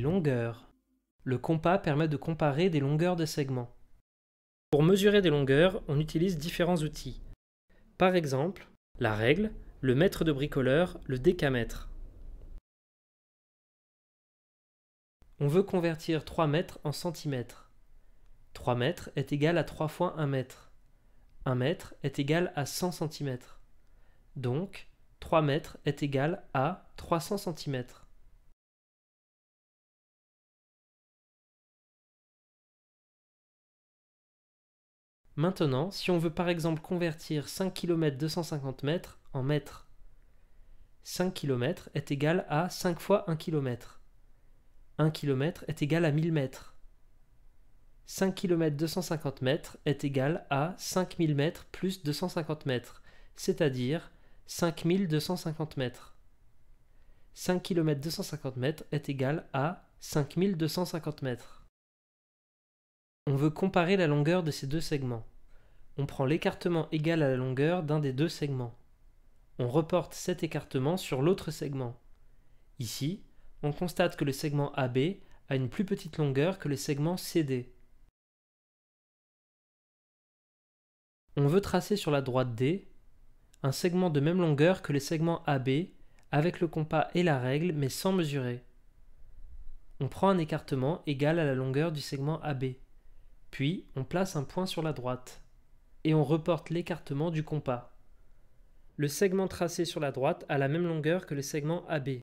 longueurs. Le compas permet de comparer des longueurs de segments. Pour mesurer des longueurs, on utilise différents outils. Par exemple, la règle, le mètre de bricoleur, le décamètre. On veut convertir 3 mètres en centimètres. 3 mètres est égal à 3 fois 1 mètre. 1 mètre est égal à 100 cm. Donc, 3 mètres est égal à 300 cm. Maintenant, si on veut par exemple convertir 5 km 250 mètres en mètres, 5 km est égal à 5 fois 1 km. 1 km est égal à 1000 mètres. 5 km 250 mètres est égal à 5000 mètres plus 250 mètres, c'est-à-dire 5250 mètres. 5 km 250 mètres est égal à 5250 mètres. On veut comparer la longueur de ces deux segments. On prend l'écartement égal à la longueur d'un des deux segments. On reporte cet écartement sur l'autre segment. Ici, on constate que le segment AB a une plus petite longueur que le segment CD. On veut tracer sur la droite D un segment de même longueur que le segment AB avec le compas et la règle mais sans mesurer. On prend un écartement égal à la longueur du segment AB. Puis, on place un point sur la droite. Et on reporte l'écartement du compas. Le segment tracé sur la droite a la même longueur que le segment AB.